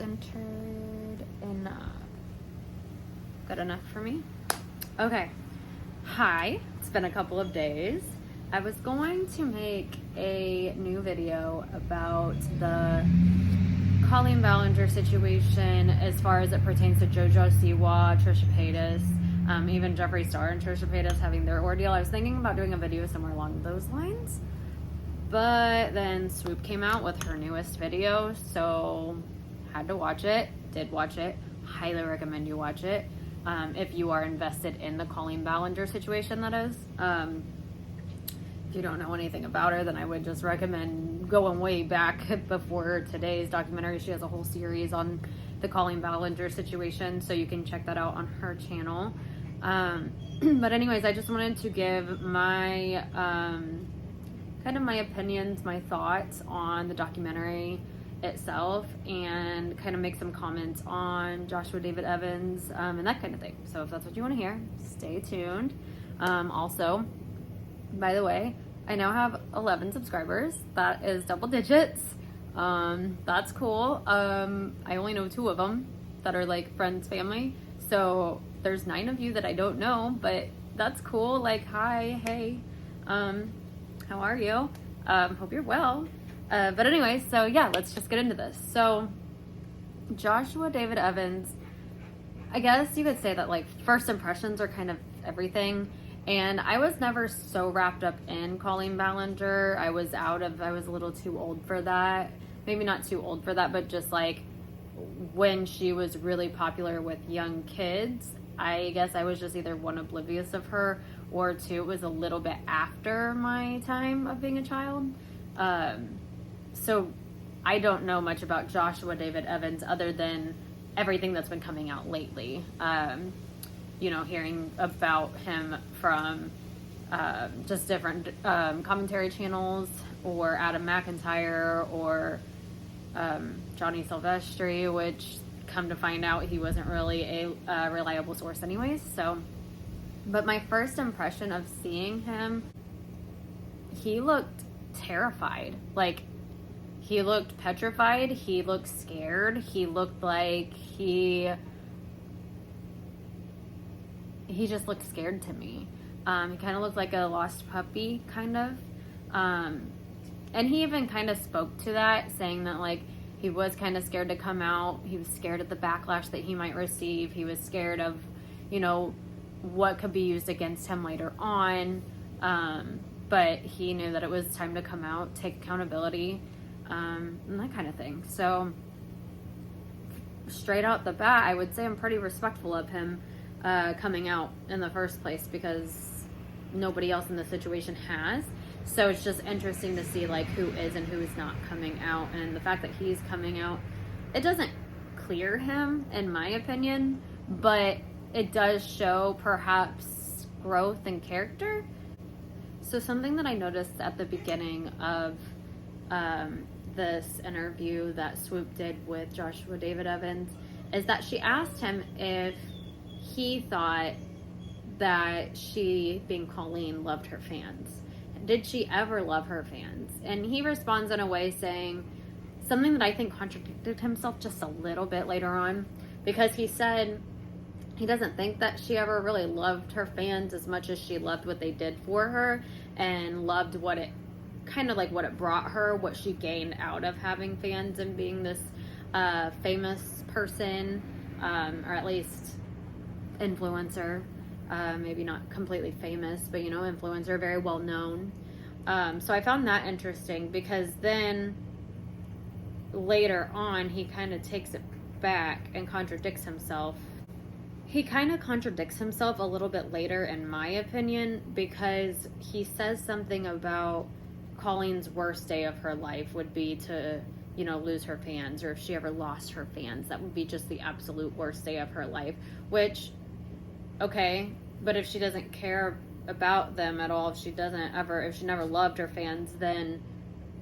centered enough. Good enough for me? Okay. Hi, it's been a couple of days. I was going to make a new video about the Colleen Ballinger situation as far as it pertains to JoJo Siwa, Trisha Paytas, even Jeffree Star and Trisha Paytas having their ordeal. I was thinking about doing a video somewhere along those lines, but then Swoop came out with her newest video, so had to watch it. Did watch it. Highly recommend you watch it. If you are invested in the Colleen Ballinger situation, that is. If you don't know anything about her, then I would just recommend going way back before today's documentary. She has a whole series on the Colleen Ballinger situation, so you can check that out on her channel. But anyways, I just wanted to give my kind of my opinions, my thoughts on the documentary itself, and kind of make some comments on Joshua David Evans and that kind of thing. So if that's what you want to hear, stay tuned. Also, by the way, I now have 11 subscribers. That is double digits. That's cool. I only know 2 of them that are like friends, family. So there's 9 of you that I don't know, but that's cool. Like, hi, hey, how are you? Hope you're well. But anyway, so yeah, let's just get into this. So Joshua David Evans, I guess you could say that like first impressions are kind of everything. And I was never so wrapped up in Colleen Ballinger. I was a little too old for that. Maybe not too old for that, but just like when she was really popular with young kids, I guess I was just either 1, oblivious of her, or 2, it was a little bit after my time of being a child. So I don't know much about Joshua David Evans other than everything that's been coming out lately. Hearing about him from just different commentary channels, or Adam McIntyre, or Johnny Silvestri, which come to find out he wasn't really a reliable source anyways. So, but my first impression of seeing him, he looked terrified. Like, he looked petrified. He looked scared. He looked like he just looked scared to me. He kind of looked like a lost puppy, kind of. And he even kind of spoke to that, saying that, like, he was kind of scared to come out. He was scared of the backlash that he might receive. He was scared of, what could be used against him later on. But he knew that it was time to come out, take accountability, and that kind of thing. So, straight out the bat, I would say I'm pretty respectful of him coming out in the first place, because nobody else in the situation has. So it's just interesting to see like who is and who is not coming out, and the fact that he's coming out, it doesn't clear him in my opinion, but it does show perhaps growth and character. So something that I noticed at the beginning of this interview that Swoop did with Joshua David Evans is that she asked him if he thought that she, being Colleen, loved her fans. Did she ever love her fans? And he responds in a way saying something that I think contradicted himself just a little bit later on, because he said he doesn't think that she ever really loved her fans as much as she loved what they did for her, and loved what it brought her, what she gained out of having fans and being this famous person, or at least influencer. Maybe not completely famous, but influencer, very well known. So I found that interesting, because then later on he kind of takes it back and contradicts himself. He kind of contradicts himself a little bit later, in my opinion, because he says something about Colleen's worst day of her life would be to, lose her fans, or if she ever lost her fans, that would be just the absolute worst day of her life. Which, okay, but if she doesn't care about them at all, if she never loved her fans, then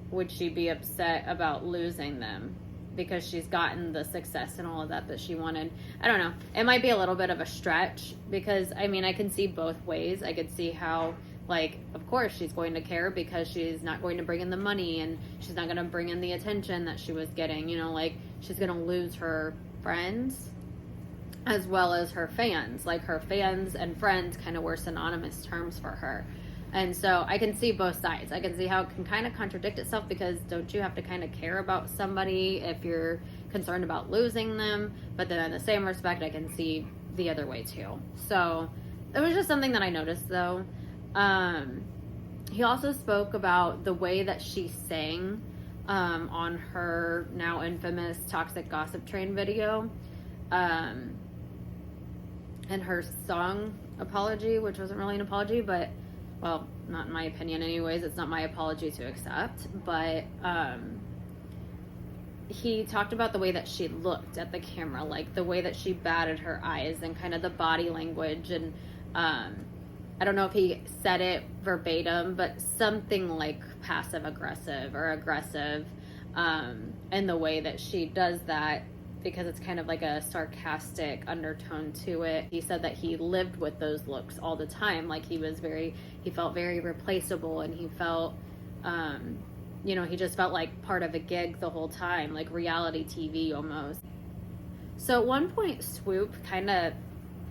would she be upset about losing them because she's gotten the success and all of that she wanted? I don't know. It might be a little bit of a stretch, because I can see both ways. I could see how Like, of course she's going to care because she's not going to bring in the money and she's not going to bring in the attention that she was getting, you know, like she's going to lose her friends as well as her fans. Like her fans and friends kind of were synonymous terms for her. And so I can see both sides. I can see how it can kind of contradict itself, because don't you have to kind of care about somebody if you're concerned about losing them? But then in the same respect, I can see the other way too. So it was just something that I noticed though. He also spoke about the way that she sang on her now infamous Toxic Gossip Train video. And her song Apology, which wasn't really an apology, but, well, not in my opinion anyways, it's not my apology to accept, but he talked about the way that she looked at the camera, like the way that she batted her eyes and kind of the body language, and I don't know if he said it verbatim, but something like passive aggressive or aggressive, in the way that she does that, because it's kind of like a sarcastic undertone to it. He said that he lived with those looks all the time. Like he felt very replaceable, and he felt, you know, he just felt like part of a gig the whole time, like reality TV almost. So at one point, Swoop kind of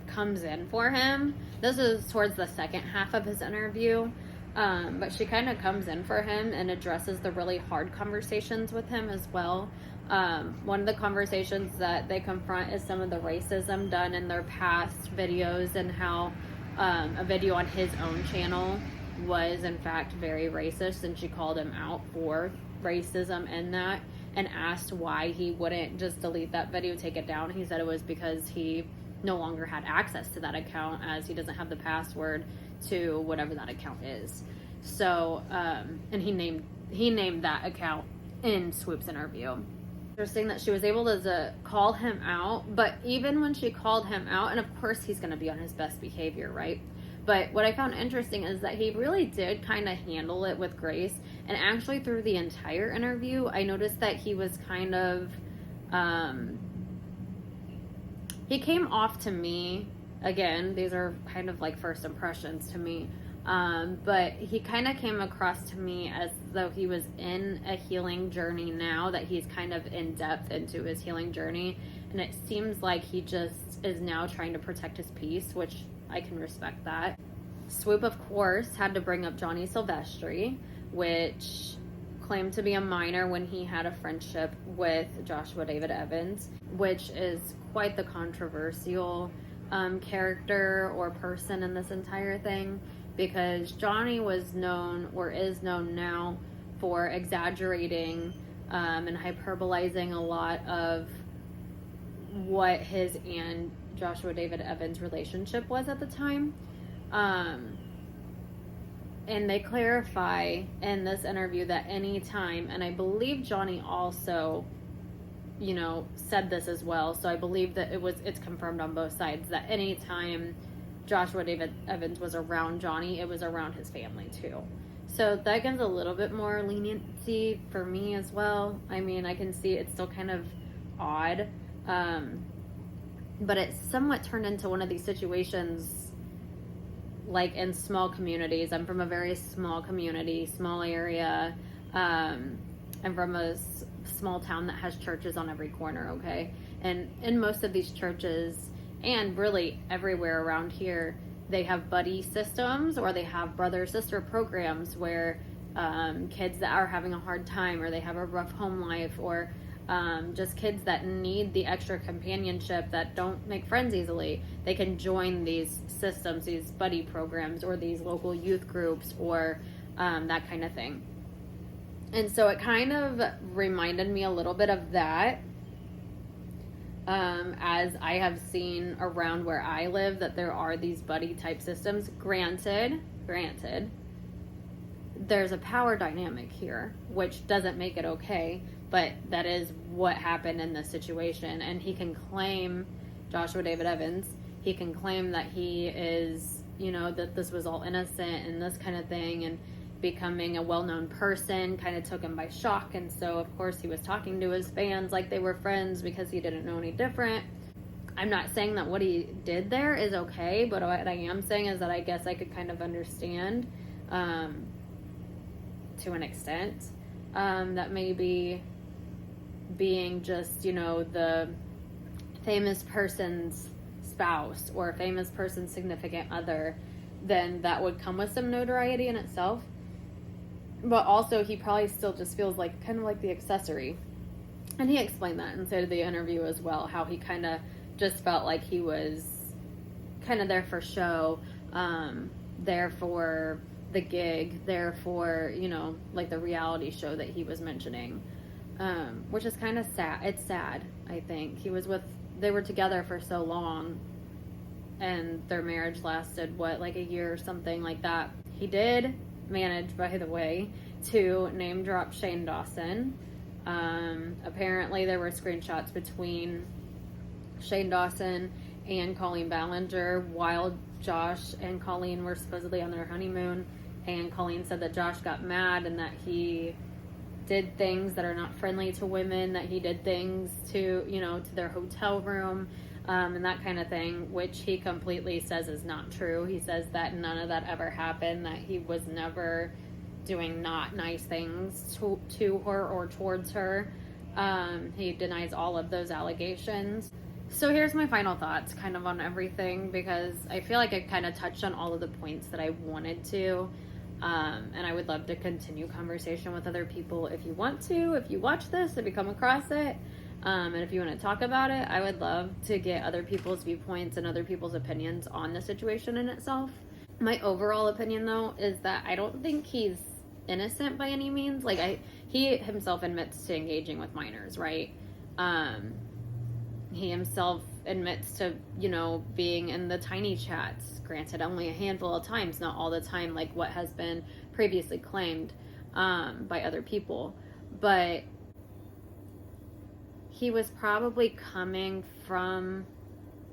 comes in for him. This is towards the second half of his interview. But she kind of comes in for him and addresses the really hard conversations with him as well. One of the conversations that they confront is some of the racism done in their past videos, and how a video on his own channel was in fact very racist, and she called him out for racism in that and asked why he wouldn't just delete that video, take it down. He said it was because he no longer had access to that account, as he doesn't have the password to whatever that account is. So and he named that account in Swoop's interview. Interesting that she was able to call him out, but even when she called him out, and of course he's going to be on his best behavior, right? But what I found interesting is that he really did kind of handle it with grace. And actually through the entire interview, I noticed that he was kind of he came off to me, again, these are kind of like first impressions to me, but he kind of came across to me as though he was in a healing journey now, that he's kind of in depth into his healing journey, and it seems like he just is now trying to protect his peace, which I can respect that. Swoop, of course, had to bring up Johnny Silvestri, which claimed to be a minor when he had a friendship with Joshua David Evans, which is quite the controversial character or person in this entire thing, because Johnny was known, or is known now, for exaggerating and hyperbolizing a lot of what his and Joshua David Evans' relationship was at the time. And they clarify in this interview that any time, and I believe Johnny also, you know, said this as well, so I believe that it's confirmed on both sides, that any time Joshua David Evans was around Johnny, it was around his family too. So that gives a little bit more leniency for me as well. I mean, I can see it's still kind of odd, but it's somewhat turned into one of these situations like in small communities. I'm from a very small community, small area. I'm from a small town that has churches on every corner, okay? And in most of these churches, and really everywhere around here, they have buddy systems, or they have brother-sister programs where kids that are having a hard time, or they have a rough home life, or just kids that need the extra companionship, that don't make friends easily, they can join these systems, these buddy programs, or these local youth groups, or that kind of thing. And so it kind of reminded me a little bit of that, as I have seen around where I live, that there are these buddy type systems. Granted, there's a power dynamic here, which doesn't make it okay, but that is what happened in this situation. And he can claim, Joshua David Evans, he can claim that he is, you know, that this was all innocent and this kind of thing, and becoming a well-known person kind of took him by shock. And so of course he was talking to his fans like they were friends, because he didn't know any different. I'm not saying that what he did there is okay, but what I am saying is that I guess I could kind of understand to an extent. That maybe being just, the famous person's spouse or famous person's significant other, then that would come with some notoriety in itself. But also he probably still just feels like kind of like the accessory. And he explained that inside of the interview as well, how he kind of just felt like he was kind of there for show, there for the gig, there for, like the reality show that he was mentioning, which is kind of sad. It's sad, I think. They were together for so long, and their marriage lasted, like a year or something like that. He did manage, by the way, to name drop Shane Dawson. Apparently there were screenshots between Shane Dawson and Colleen Ballinger while Josh and Colleen were supposedly on their honeymoon, and Colleen said that Josh got mad and that he did things that are not friendly to women, that he did things to their hotel room, and that kind of thing, which he completely says is not true. He says that none of that ever happened, that he was never doing not nice things to her or towards her. He denies all of those allegations. So here's my final thoughts kind of on everything, because I feel like I kind of touched on all of the points that I wanted to. And I would love to continue conversation with other people if you want to. If you watch this, if you come across it, and if you want to talk about it, I would love to get other people's viewpoints and other people's opinions on the situation in itself. My overall opinion, though, is that I don't think he's innocent by any means. Like, he himself admits to engaging with minors, right? He himself admits to, being in the tiny chats, granted only a handful of times, not all the time, like what has been previously claimed by other people. But he was probably coming from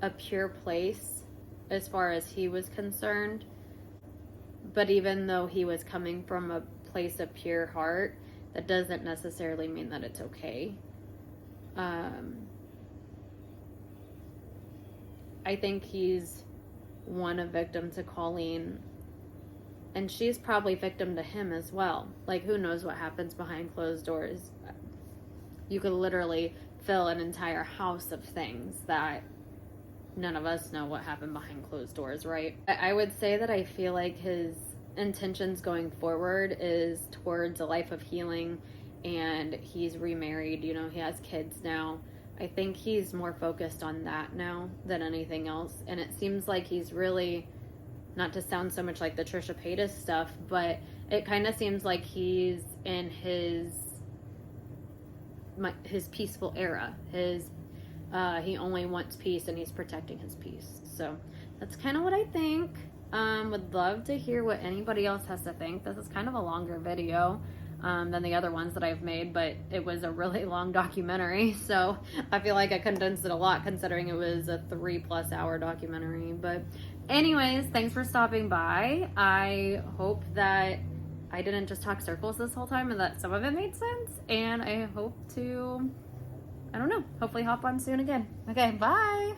a pure place as far as he was concerned. But even though he was coming from a place of pure heart, that doesn't necessarily mean that it's okay. I think he's a victim to Colleen, and she's probably victim to him as well. Like, who knows what happens behind closed doors? You could literally fill an entire house of things that none of us know what happened behind closed doors, right? I would say that I feel like his intentions going forward is towards a life of healing, and he's remarried, he has kids now. I think he's more focused on that now than anything else. And it seems like he's really, not to sound so much like the Trisha Paytas stuff, but it kind of seems like he's in his peaceful era. He only wants peace, and he's protecting his peace. So that's kind of what I think. Would love to hear what anybody else has to think. This is kind of a longer video than the other ones that I've made, but it was a really long documentary, so I feel like I condensed it a lot considering it was a 3+ hour documentary. But anyways, thanks for stopping by. I hope that I didn't just talk circles this whole time and that some of it made sense, and I hope to, hopefully hop on soon again. Okay, bye!